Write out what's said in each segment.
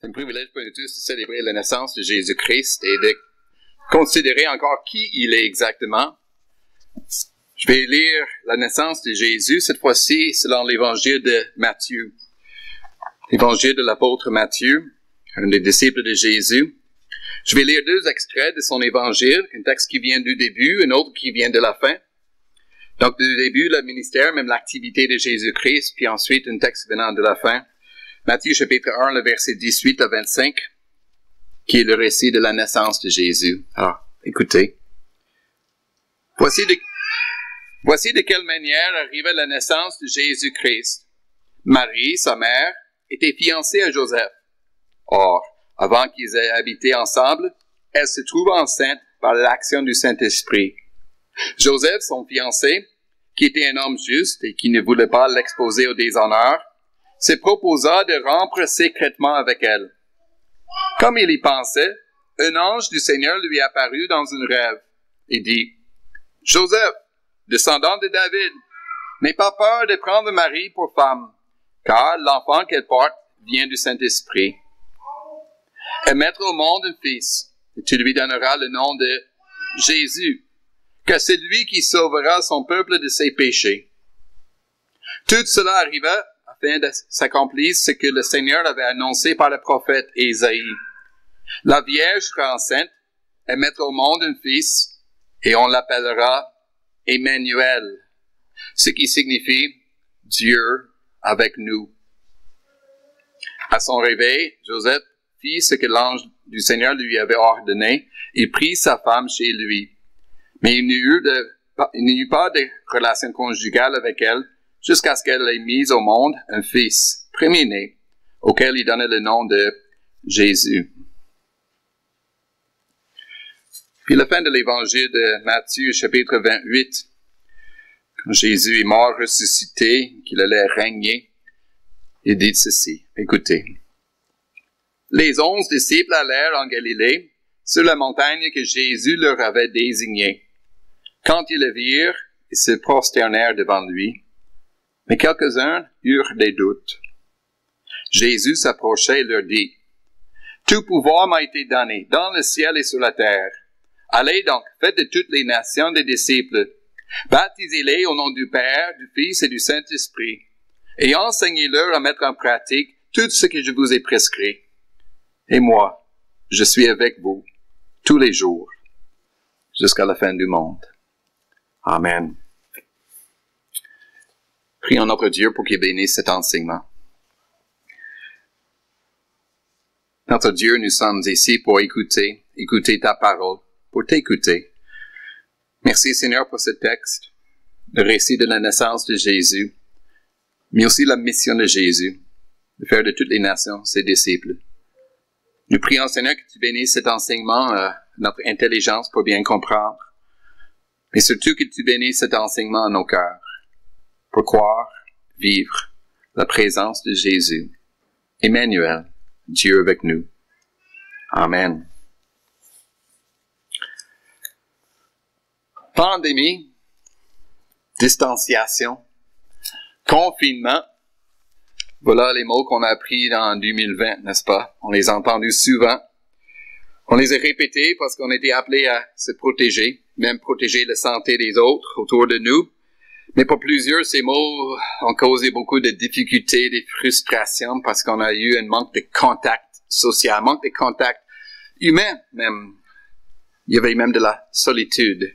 C'est un privilège pour nous tous de célébrer la naissance de Jésus-Christ et de considérer encore qui il est exactement. Je vais lire la naissance de Jésus, cette fois-ci selon l'évangile de Matthieu. L'évangile de l'apôtre Matthieu, un des disciples de Jésus. Je vais lire deux extraits de son évangile, un texte qui vient du début, un autre qui vient de la fin. Donc du début, le ministère, même l'activité de Jésus-Christ, puis ensuite un texte venant de la fin. Matthieu chapitre 1, le verset 18 à 25, qui est le récit de la naissance de Jésus. Alors, écoutez. Voici de quelle manière arriva la naissance de Jésus-Christ. Marie, sa mère, était fiancée à Joseph. Or, avant qu'ils aient habité ensemble, elle se trouva enceinte par l'action du Saint-Esprit. Joseph, son fiancé, qui était un homme juste et qui ne voulait pas l'exposer au déshonneur, se proposa de rompre secrètement avec elle. Comme il y pensait, un ange du Seigneur lui apparut dans un rêve et dit, « Joseph, descendant de David, n'aie pas peur de prendre Marie pour femme, car l'enfant qu'elle porte vient du Saint-Esprit. Elle mettra au monde un fils, et tu lui donneras le nom de Jésus, car c'est lui qui sauvera son peuple de ses péchés. » Tout cela arriva afin de s'accomplir ce que le Seigneur avait annoncé par le prophète Ésaïe. La Vierge sera enceinte, elle mettra au monde un fils, et on l'appellera Emmanuel, ce qui signifie Dieu avec nous. À son réveil, Joseph fit ce que l'ange du Seigneur lui avait ordonné, il prit sa femme chez lui. Mais il n'y eut pas de relation conjugale avec elle, jusqu'à ce qu'elle ait mis au monde un fils, premier-né, auquel il donna le nom de Jésus. Puis la fin de l'évangile de Matthieu, chapitre 28, quand Jésus est mort, ressuscité, qu'il allait régner, il dit ceci, écoutez. Les 11 disciples allèrent en Galilée, sur la montagne que Jésus leur avait désignée. Quand ils le virent, ils se prosternèrent devant lui. Mais quelques-uns eurent des doutes. Jésus s'approcha et leur dit, « Tout pouvoir m'a été donné, dans le ciel et sur la terre. Allez donc, faites de toutes les nations des disciples. Baptisez-les au nom du Père, du Fils et du Saint-Esprit, et enseignez-leur à mettre en pratique tout ce que je vous ai prescrit. Et moi, je suis avec vous tous les jours, jusqu'à la fin du monde. » Amen. Prions notre Dieu pour qu'il bénisse cet enseignement. Notre Dieu, nous sommes ici pour écouter ta parole, pour t'écouter. Merci Seigneur pour ce texte, le récit de la naissance de Jésus, mais aussi la mission de Jésus, de faire de toutes les nations ses disciples. Nous prions Seigneur que tu bénisses cet enseignement, notre intelligence pour bien comprendre, mais surtout que tu bénisses cet enseignement à nos cœurs, pour croire, vivre la présence de Jésus. Emmanuel, Dieu avec nous. Amen. Pandémie, distanciation, confinement, voilà les mots qu'on a appris en 2020, n'est-ce pas? On les a entendus souvent. On les a répétés parce qu'on était appelés à se protéger, même protéger la santé des autres autour de nous. Mais pour plusieurs, ces mots ont causé beaucoup de difficultés, de frustrations parce qu'on a eu un manque de contact social, un manque de contact humain même. Il y avait même de la solitude.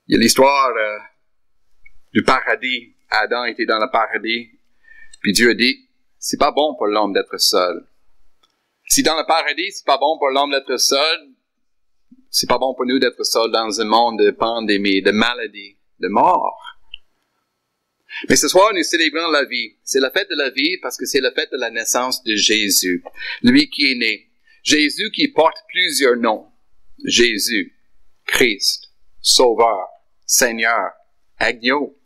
Il y a l'histoire du paradis. Adam était dans le paradis, puis Dieu a dit, c'est pas bon pour l'homme d'être seul. Si dans le paradis, c'est pas bon pour l'homme d'être seul, c'est pas bon pour nous d'être seuls dans un monde de pandémie, de maladie, de mort. Mais ce soir, nous célébrons la vie. C'est la fête de la vie parce que c'est la fête de la naissance de Jésus, lui qui est né. Jésus qui porte plusieurs noms. Jésus, Christ, Sauveur, Seigneur, Agneau.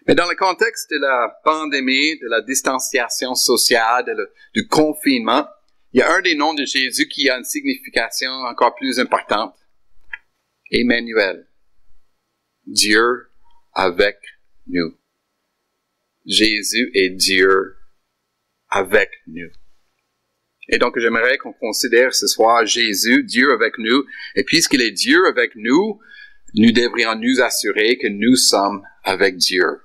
Mais dans le contexte de la pandémie, de la distanciation sociale, du confinement, il y a un des noms de Jésus qui a une signification encore plus importante. Emmanuel. Dieu avec nous. Jésus est Dieu avec nous. Et donc, j'aimerais qu'on considère ce soir Jésus, Dieu avec nous. Et puisqu'il est Dieu avec nous, nous devrions nous assurer que nous sommes avec Dieu.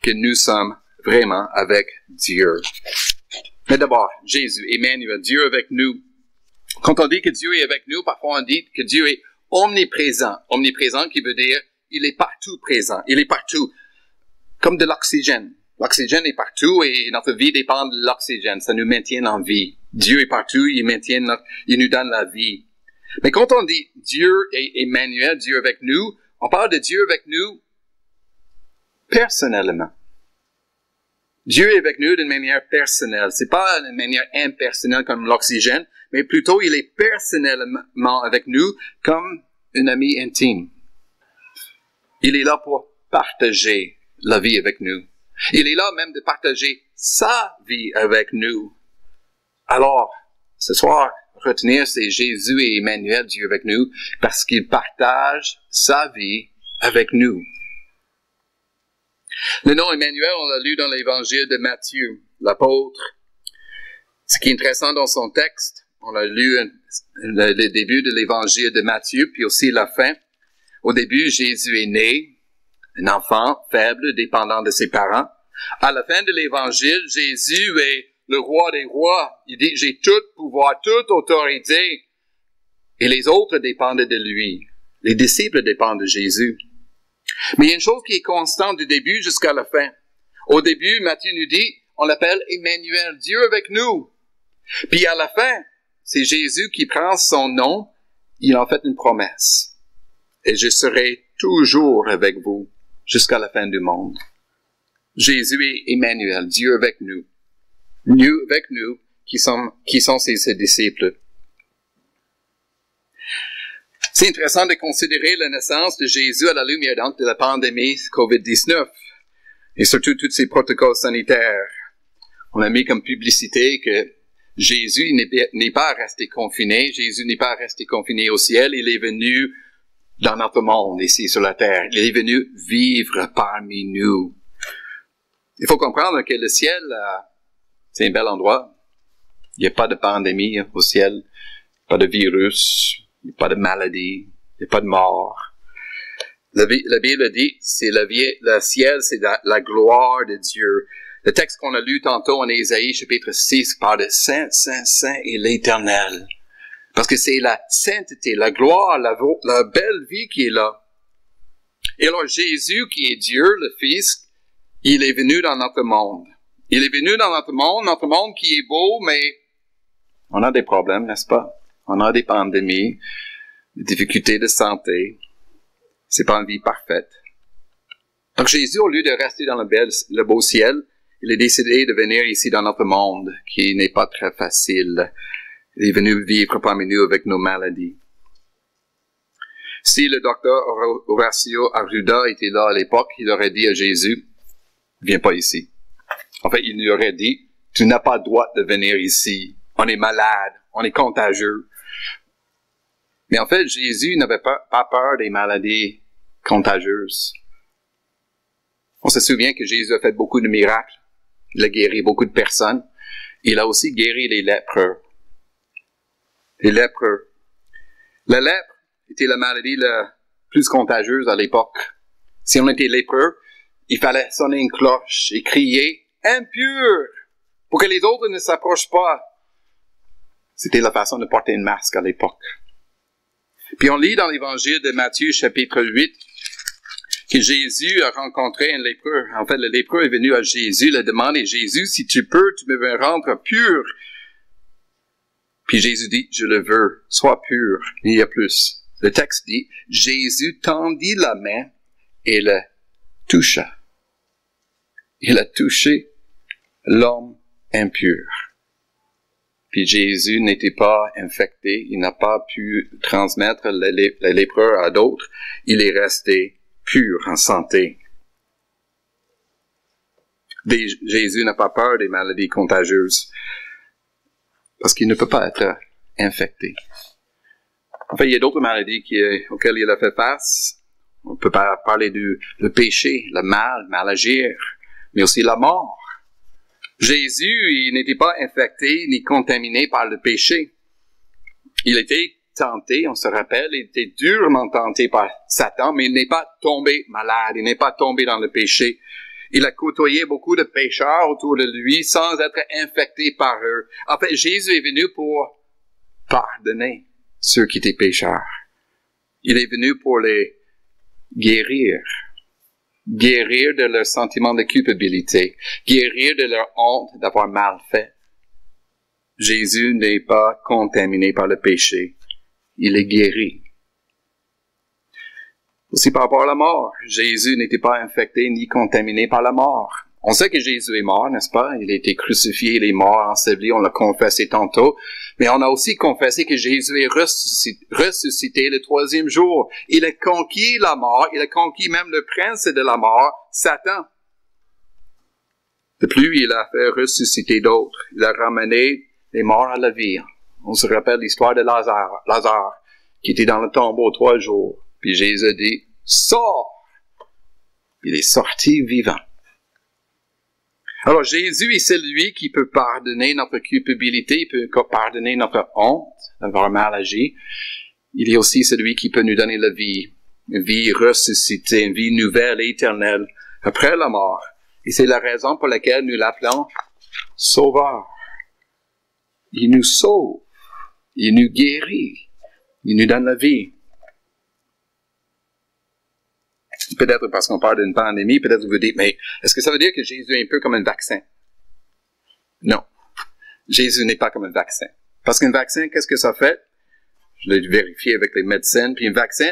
Que nous sommes vraiment avec Dieu. Mais d'abord, Jésus, Emmanuel, Dieu avec nous. Quand on dit que Dieu est avec nous, parfois on dit que Dieu est omniprésent. Omniprésent qui veut dire, il est partout présent. Il est partout. Comme de l'oxygène. L'oxygène est partout et notre vie dépend de l'oxygène. Ça nous maintient en vie. Dieu est partout, il nous donne la vie. Mais quand on dit Dieu est Emmanuel, Dieu avec nous, on parle de Dieu avec nous personnellement. Dieu est avec nous d'une manière personnelle. C'est pas d'une manière impersonnelle comme l'oxygène, mais plutôt il est personnellement avec nous comme un ami intime. Il est là pour partager la vie avec nous. Il est là même de partager sa vie avec nous. Alors, ce soir, retenir, c'est Jésus et Emmanuel, Dieu avec nous, parce qu'il partage sa vie avec nous. Le nom Emmanuel, on l'a lu dans l'évangile de Matthieu, l'apôtre. Ce qui est intéressant dans son texte, on a lu le début de l'évangile de Matthieu, puis aussi la fin. Au début, Jésus est né, un enfant faible, dépendant de ses parents. À la fin de l'évangile, Jésus est le roi des rois. Il dit, j'ai tout pouvoir, toute autorité. Et les autres dépendent de lui. Les disciples dépendent de Jésus. Mais il y a une chose qui est constante du début jusqu'à la fin. Au début, Matthieu nous dit, on l'appelle Emmanuel, Dieu avec nous. Puis à la fin, c'est Jésus qui prend son nom, il en fait une promesse. Et je serai toujours avec vous jusqu'à la fin du monde. Jésus est Emmanuel, Dieu avec nous. Nous avec nous, qui sont ses disciples. C'est intéressant de considérer la naissance de Jésus à la lumière donc de la pandémie COVID-19 et surtout tous ces protocoles sanitaires. On a mis comme publicité que Jésus n'est pas resté confiné. Jésus n'est pas resté confiné au ciel. Il est venu dans notre monde, ici sur la terre. Il est venu vivre parmi nous. Il faut comprendre que le ciel, c'est un bel endroit. Il n'y a pas de pandémie au ciel, pas de virus, il n'y a pas de maladie, il n'y a pas de mort. La Bible dit, le ciel, c'est la gloire de Dieu. Le texte qu'on a lu tantôt en Ésaïe, chapitre 6, parle de Saint, Saint, Saint et l'Éternel. Parce que c'est la sainteté, la gloire, la belle vie qui est là. Et alors Jésus, qui est Dieu, le Fils, il est venu dans notre monde. Il est venu dans notre monde qui est beau, mais on a des problèmes, n'est-ce pas? On a des pandémies, des difficultés de santé. C'est pas une vie parfaite. Donc Jésus, au lieu de rester dans le beau ciel, il a décidé de venir ici dans notre monde, qui n'est pas très facile. Il est venu vivre parmi nous avec nos maladies. Si le docteur Horacio Arruda était là à l'époque, il aurait dit à Jésus, viens pas ici. En fait, il lui aurait dit, tu n'as pas le droit de venir ici. On est malade, on est contagieux. Mais en fait, Jésus n'avait pas peur des maladies contagieuses. On se souvient que Jésus a fait beaucoup de miracles. Il a guéri beaucoup de personnes. Il a aussi guéri les lépreux. Les lépreux. La lèpre était la maladie la plus contagieuse à l'époque. Si on était lépreux, il fallait sonner une cloche et crier « impur » pour que les autres ne s'approchent pas. C'était la façon de porter une masque à l'époque. Puis on lit dans l'évangile de Matthieu, chapitre 8, que Jésus a rencontré un lépreux. En fait, le lépreux est venu à Jésus, il a demandé « Jésus, si tu peux, tu me rendre pur. » Puis Jésus dit « Je le veux, sois pur. » Il y a plus. Le texte dit « Jésus tendit la main et le toucha. » Il a touché l'homme impur. Puis Jésus n'était pas infecté, il n'a pas pu transmettre la lépreux à d'autres, il est resté pur, en santé. Jésus n'a pas peur des maladies contagieuses, parce qu'il ne peut pas être infecté. En fait, il y a d'autres maladies auxquelles il a fait face. On peut parler du péché, le mal agir, mais aussi la mort. Jésus, il n'était pas infecté ni contaminé par le péché. Il était tenté, on se rappelle, il était durement tenté par Satan, mais il n'est pas tombé malade, il n'est pas tombé dans le péché. Il a côtoyé beaucoup de pécheurs autour de lui sans être infecté par eux. En fait, Jésus est venu pour pardonner ceux qui étaient pécheurs. Il est venu pour les guérir. Guérir de leur sentiment de culpabilité. Guérir de leur honte d'avoir mal fait. Jésus n'est pas contaminé par le péché. Il est guéri. Aussi par rapport à la mort, Jésus n'était pas infecté ni contaminé par la mort. On sait que Jésus est mort, n'est-ce pas? Il a été crucifié, il est mort, enseveli, on l'a confessé tantôt. Mais on a aussi confessé que Jésus est ressuscité le 3e jour. Il a conquis la mort, il a conquis même le prince de la mort, Satan. De plus, il a fait ressusciter d'autres. Il a ramené les morts à la vie. On se rappelle l'histoire de Lazare, qui était dans le tombeau 3 jours. Puis Jésus a dit, sors! Il est sorti vivant. Alors Jésus est celui qui peut pardonner notre culpabilité, il peut pardonner notre honte d'avoir mal agi. Il est aussi celui qui peut nous donner la vie, une vie ressuscitée, une vie nouvelle et éternelle après la mort. Et c'est la raison pour laquelle nous l'appelons Sauveur. Il nous sauve, il nous guérit, il nous donne la vie. Peut-être parce qu'on parle d'une pandémie, peut-être vous dites, mais est-ce que ça veut dire que Jésus est un peu comme un vaccin? Non. Jésus n'est pas comme un vaccin. Parce qu'un vaccin, qu'est-ce que ça fait? Je l'ai vérifié avec les médecins. Puis un vaccin,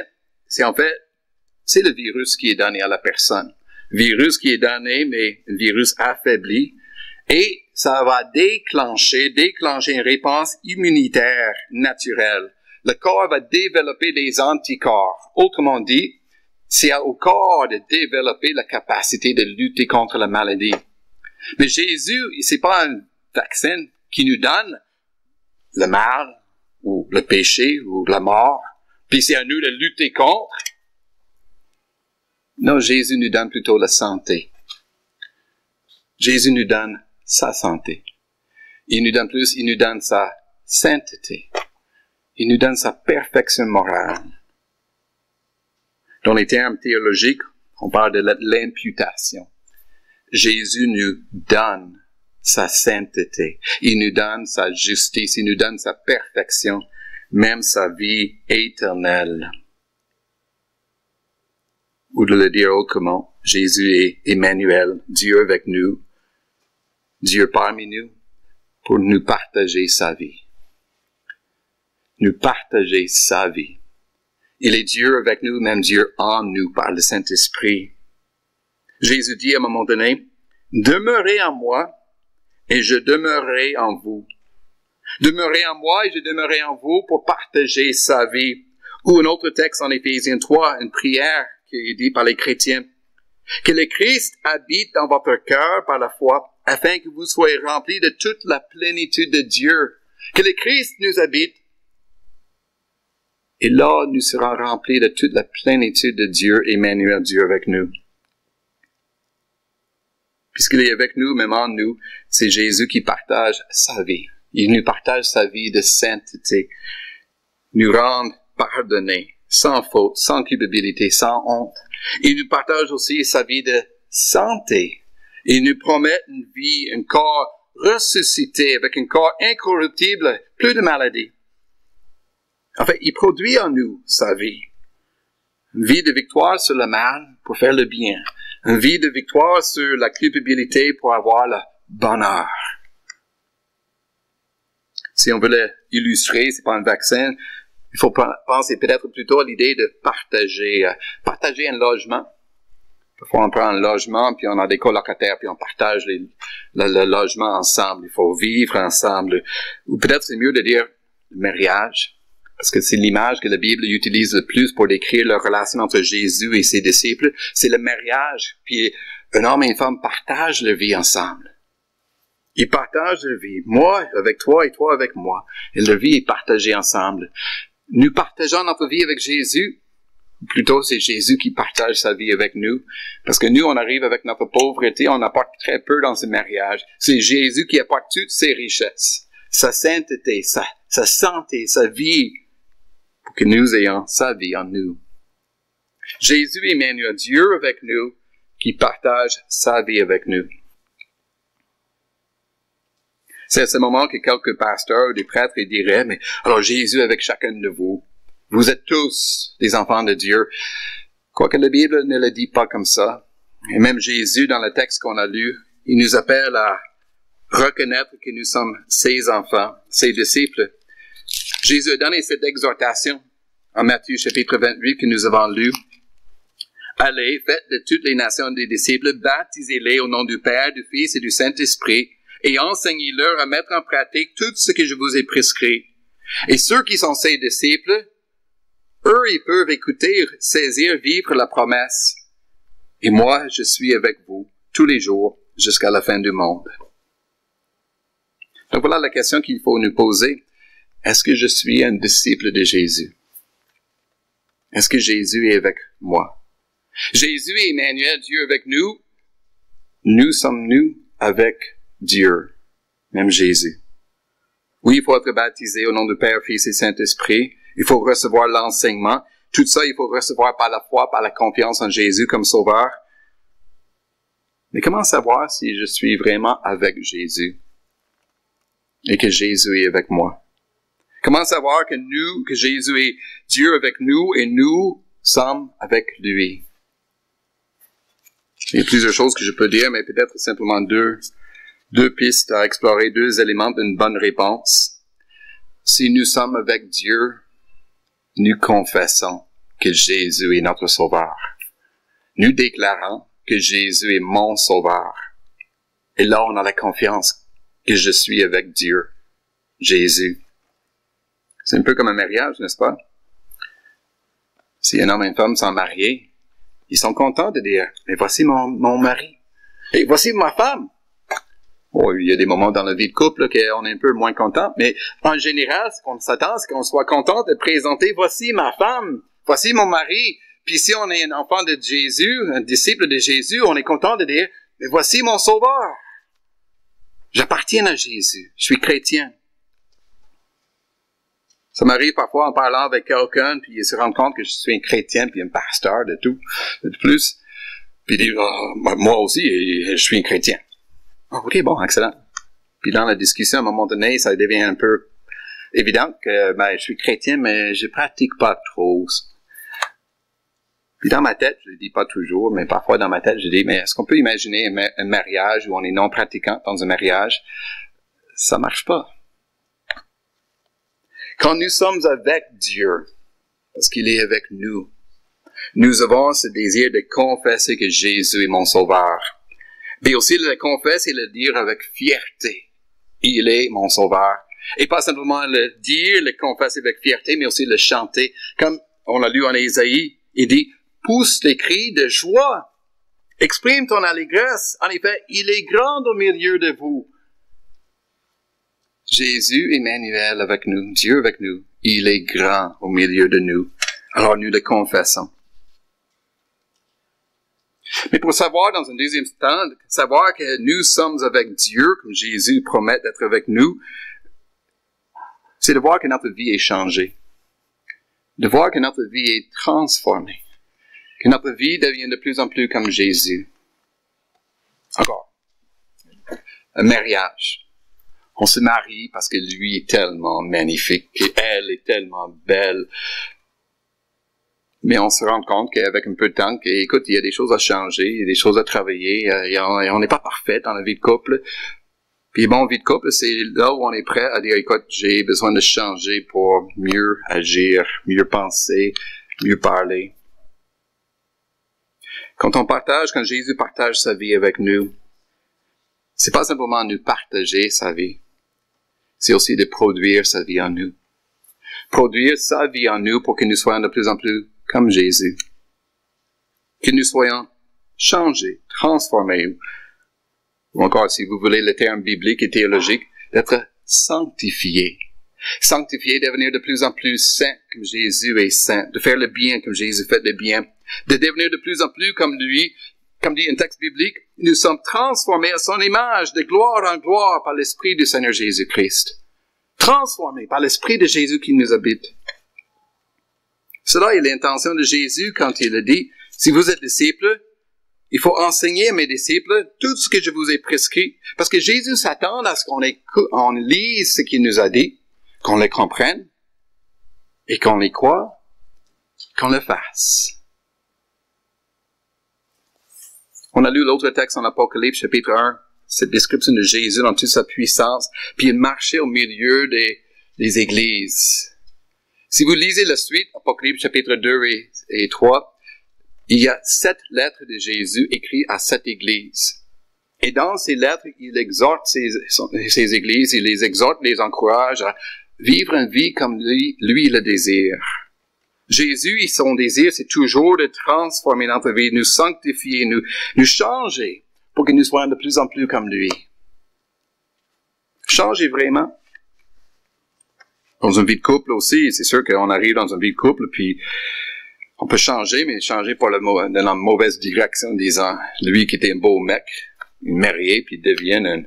c'est en fait, c'est le virus qui est donné à la personne. Virus qui est donné, mais un virus affaibli. Et ça va déclencher une réponse immunitaire naturelle. Le corps va développer des anticorps. Autrement dit, c'est au corps de développer la capacité de lutter contre la maladie. Mais Jésus, c'est pas un vaccin qui nous donne le mal, ou le péché, ou la mort, puis c'est à nous de lutter contre. Non, Jésus nous donne plutôt la santé. Jésus nous donne sa santé. Il nous donne plus, il nous donne sa sainteté. Il nous donne sa perfection morale. Dans les termes théologiques, on parle de l'imputation. Jésus nous donne sa sainteté. Il nous donne sa justice. Il nous donne sa perfection, même sa vie éternelle. Ou de le dire autrement, Jésus est Emmanuel, Dieu avec nous, Dieu parmi nous, pour nous partager sa vie. Nous partager sa vie. Il est Dieu avec nous, même Dieu en nous par le Saint-Esprit. Jésus dit à un moment donné, « Demeurez en moi et je demeurerai en vous. Demeurez en moi et je demeurerai en vous pour partager sa vie. » Ou un autre texte en Éphésiens 3, une prière qui est dit par les chrétiens. « Que le Christ habite dans votre cœur par la foi, afin que vous soyez remplis de toute la plénitude de Dieu. » Que le Christ nous habite. Et là, nous serons remplis de toute la plénitude de Dieu, Emmanuel, Dieu avec nous. Puisqu'il est avec nous, même en nous, c'est Jésus qui partage sa vie. Il nous partage sa vie de sainteté. Nous rend pardonnés, sans faute, sans culpabilité, sans honte. Il nous partage aussi sa vie de santé. Il nous promet une vie, un corps ressuscité, avec un corps incorruptible, plus de maladies. En fait, il produit en nous sa vie. Une vie de victoire sur le mal pour faire le bien. Une vie de victoire sur la culpabilité pour avoir le bonheur. Si on veut l'illustrer, c'est pas un vaccin, il faut penser peut-être plutôt à l'idée de partager un logement. Parfois, on prend un logement, puis on a des colocataires, puis on partage le logement ensemble. Il faut vivre ensemble. Ou peut-être c'est mieux de dire le mariage. Parce que c'est l'image que la Bible utilise le plus pour décrire la relation entre Jésus et ses disciples. C'est le mariage. Puis un homme et une femme partagent leur vie ensemble. Ils partagent leur vie. Moi avec toi et toi avec moi. Et leur vie est partagée ensemble. Nous partageons notre vie avec Jésus Plutôt, c'est Jésus qui partage sa vie avec nous. Parce que nous, on arrive avec notre pauvreté, on apporte très peu dans ce mariage. C'est Jésus qui apporte toutes ses richesses, sa sainteté, sa santé, sa vie, pour que nous ayons sa vie en nous. Jésus Emmanuel, Dieu avec nous, qui partage sa vie avec nous. C'est à ce moment que quelques pasteurs ou des prêtres diraient, mais alors Jésus avec chacun de vous, vous êtes tous des enfants de Dieu. Quoique la Bible ne le dit pas comme ça. Et même Jésus, dans le texte qu'on a lu, il nous appelle à reconnaître que nous sommes ses enfants, ses disciples. Jésus a donné cette exhortation en Matthieu chapitre 28 que nous avons lu. Allez, faites de toutes les nations des disciples, baptisez-les au nom du Père, du Fils et du Saint-Esprit, et enseignez-leur à mettre en pratique tout ce que je vous ai prescrit. Et ceux qui sont ses disciples, eux, ils peuvent écouter, saisir, vivre la promesse. Et moi, je suis avec vous tous les jours jusqu'à la fin du monde. Donc voilà la question qu'il faut nous poser. Est-ce que je suis un disciple de Jésus? Est-ce que Jésus est avec moi? Jésus est Emmanuel, Dieu avec nous. Nous sommes-nous avec Dieu, même Jésus? Oui, il faut être baptisé au nom du Père, Fils et Saint-Esprit. Il faut recevoir l'enseignement. Tout ça, il faut recevoir par la foi, par la confiance en Jésus comme sauveur. Mais comment savoir si je suis vraiment avec Jésus et que Jésus est avec moi? Comment savoir que Jésus est Dieu avec nous et nous sommes avec lui? Il y a plusieurs choses que je peux dire, mais peut-être simplement deux pistes à explorer, deux éléments d'une bonne réponse. Si nous sommes avec Dieu, nous confessons que Jésus est notre Sauveur. Nous déclarons que Jésus est mon Sauveur. Et là, on a la confiance que je suis avec Dieu, Jésus. C'est un peu comme un mariage, n'est-ce pas? Si un homme et une femme sont mariés, ils sont contents de dire, mais voici mon mari. Et voici ma femme. Bon, il y a des moments dans la vie de couple qu'on est un peu moins content, mais en général, ce qu'on s'attend, c'est qu'on soit content de présenter, voici ma femme, voici mon mari. Puis si on est un enfant de Jésus, un disciple de Jésus, on est content de dire, mais voici mon sauveur. J'appartiens à Jésus, je suis chrétien. Ça m'arrive parfois en parlant avec quelqu'un, puis il se rend compte que je suis un chrétien, puis un pasteur de tout, de plus. Puis il dit, oh, moi aussi, je suis un chrétien. Oh, ok, bon, excellent. Puis dans la discussion, à un moment donné, ça devient un peu évident que je suis chrétien, mais je pratique pas trop. Puis dans ma tête, je le dis pas toujours, mais parfois dans ma tête, je dis, mais est-ce qu'on peut imaginer un mariage où on est non pratiquant dans un mariage? Ça marche pas. Quand nous sommes avec Dieu, parce qu'il est avec nous, nous avons ce désir de confesser que Jésus est mon sauveur. Mais aussi le confesser et le dire avec fierté. Il est mon sauveur. Et pas simplement le dire, le confesser avec fierté, mais aussi le chanter. Comme on l'a lu en Ésaïe, il dit, pousse les cris de joie. Exprime ton allégresse. En effet, il est grand au milieu de vous. Jésus, Emmanuel avec nous, Dieu avec nous, il est grand au milieu de nous. Alors nous le confessons. Mais pour savoir, dans un deuxième temps, savoir que nous sommes avec Dieu, comme Jésus promet d'être avec nous, c'est de voir que notre vie est changée. De voir que notre vie est transformée. Que notre vie devient de plus en plus comme Jésus. Encore. Un mariage. On se marie parce que lui est tellement magnifique et elle est tellement belle. Mais on se rend compte qu'avec un peu de temps, écoute, il y a des choses à changer, il y a des choses à travailler, et on n'est pas parfait dans la vie de couple. Puis bon, vie de couple, c'est là où on est prêt à dire, écoute, j'ai besoin de changer pour mieux agir, mieux penser, mieux parler. Quand Jésus partage sa vie avec nous, c'est pas simplement nous partager sa vie, c'est aussi de produire sa vie en nous. Produire sa vie en nous pour que nous soyons de plus en plus comme Jésus. Que nous soyons changés, transformés, ou encore, si vous voulez le terme biblique et théologique, d'être sanctifiés. Sanctifier, devenir de plus en plus saint comme Jésus est saint, de faire le bien comme Jésus fait le bien, de devenir de plus en plus comme lui, comme dit un texte biblique, nous sommes transformés à son image de gloire en gloire par l'Esprit du Seigneur Jésus-Christ. Transformés par l'Esprit de Jésus qui nous habite. Cela est l'intention de Jésus quand il a dit, si vous êtes disciples, il faut enseigner à mes disciples tout ce que je vous ai prescrit. Parce que Jésus s'attend à ce qu'on lise ce qu'il nous a dit, qu'on le comprenne, et qu'on les croie, qu'on le fasse. On a lu l'autre texte en Apocalypse, chapitre 1, cette description de Jésus dans toute sa puissance, puis il marchait au milieu des églises. Si vous lisez la suite, Apocalypse chapitre 2 et 3, il y a 7 lettres de Jésus écrites à 7 églises. Et dans ces lettres, il exhorte ces églises, il les exhorte, les encourage à vivre une vie comme lui le désire. Jésus, son désir, c'est toujours de transformer notre vie, nous sanctifier, nous changer pour que nous soyons de plus en plus comme lui. Changer vraiment. Dans une vie de couple aussi, c'est sûr qu'on arrive dans une vie de couple, puis on peut changer, mais changer dans la mauvaise direction, disant, lui qui était un beau mec, il est marié, puis il devient un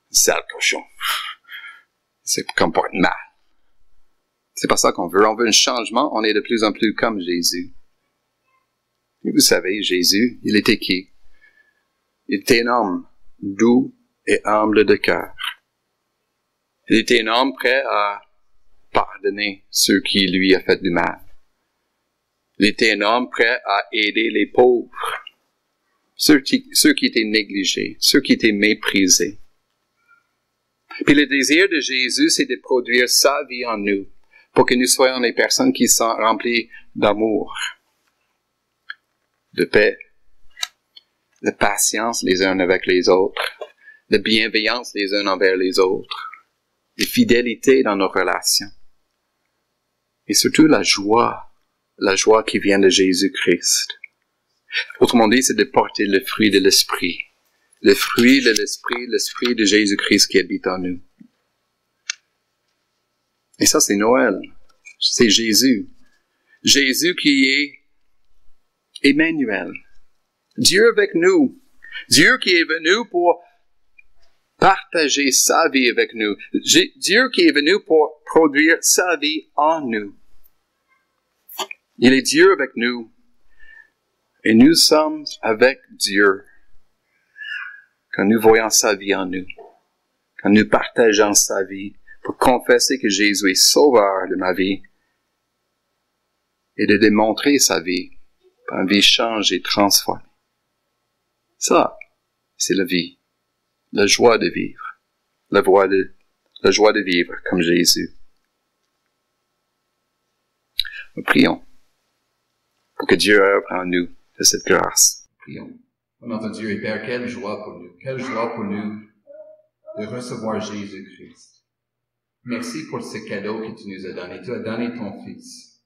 sale cochon. C'est comporte mal. C'est pas ça qu'on veut. On veut un changement. On est de plus en plus comme Jésus. Et vous savez, Jésus, il était qui? Il était un homme doux et humble de cœur. Il était un homme prêt à pardonner ceux qui lui ont fait du mal. Il était un homme prêt à aider les pauvres, ceux qui étaient négligés, ceux qui étaient méprisés. Puis le désir de Jésus, c'est de produire sa vie en nous, pour que nous soyons des personnes qui sont remplies d'amour, de paix, de patience les uns avec les autres, de bienveillance les uns envers les autres, de fidélité dans nos relations, et surtout la joie qui vient de Jésus-Christ. Autrement dit, c'est de porter le fruit de l'Esprit. Le fruit de l'Esprit de Jésus-Christ qui habite en nous. Et ça, c'est Noël. C'est Jésus. Jésus qui est Emmanuel. Dieu avec nous. Dieu qui est venu pour partager sa vie avec nous. Dieu qui est venu pour produire sa vie en nous. Il est Dieu avec nous. Et nous sommes avec Dieu. Quand nous voyons sa vie en nous. Quand nous partageons sa vie pour confesser que Jésus est sauveur de ma vie. Et de démontrer sa vie par une vie changée, transformée. Ça, c'est la vie. La joie de vivre. La joie de vivre comme Jésus. Nous prions pour que Dieu œuvre en nous de cette grâce. Prions. Oh notre Dieu et Père, quelle joie pour nous. Quelle joie pour nous de recevoir Jésus-Christ. Merci pour ce cadeau que tu nous as donné. Tu as donné ton Fils.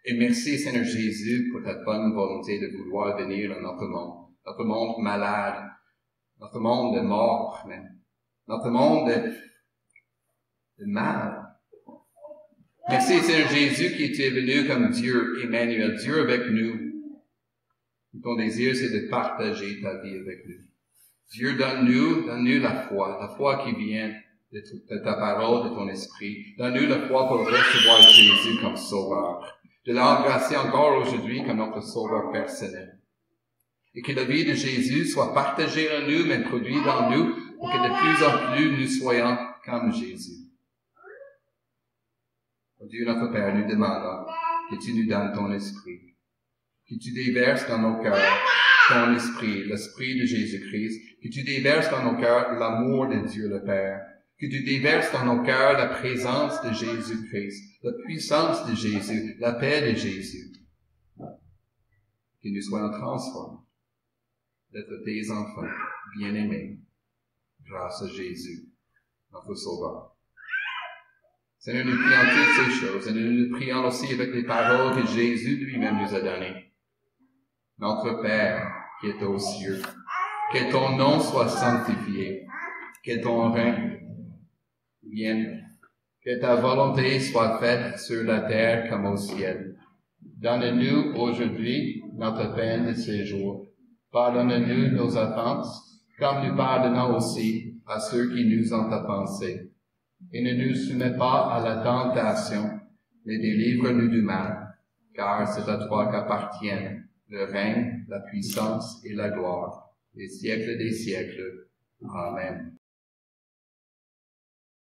Et merci, Seigneur Jésus, pour ta bonne volonté de vouloir venir dans notre monde malade, notre monde de mort, même, notre monde de mal. Merci, Seigneur Jésus, qui était venu comme Dieu, Emmanuel, Dieu avec nous. Ton désir, c'est de partager ta vie avec nous. Dieu, donne-nous la foi qui vient de ta parole, de ton esprit. Donne-nous la foi pour recevoir Jésus comme sauveur. De l'embrasser encore aujourd'hui comme notre sauveur personnel. Et que la vie de Jésus soit partagée en nous, mais produite en nous, pour que de plus en plus nous soyons comme Jésus. Oh Dieu notre Père, nous demandons que tu nous donnes ton esprit, que tu déverses dans nos cœurs ton esprit, l'esprit de Jésus-Christ, que tu déverses dans nos cœurs l'amour de Dieu le Père, que tu déverses dans nos cœurs la présence de Jésus-Christ, la puissance de Jésus, la paix de Jésus. Que nous soyons transformés, d'être tes enfants bien-aimés, grâce à Jésus, notre Sauveur. Seigneur, nous prions toutes ces choses, et nous prions aussi avec les paroles que Jésus lui-même nous a données. Notre Père, qui est aux cieux, que ton nom soit sanctifié, que ton règne vienne, Que ta volonté soit faite sur la terre comme au ciel. Donne-nous aujourd'hui notre pain de ces jours. Pardonne-nous nos offenses, comme nous pardonnons aussi à ceux qui nous ont offensés. Et ne nous soumets pas à la tentation, mais délivre-nous du mal, car c'est à toi qu'appartiennent le règne, la puissance et la gloire, les siècles des siècles. Amen.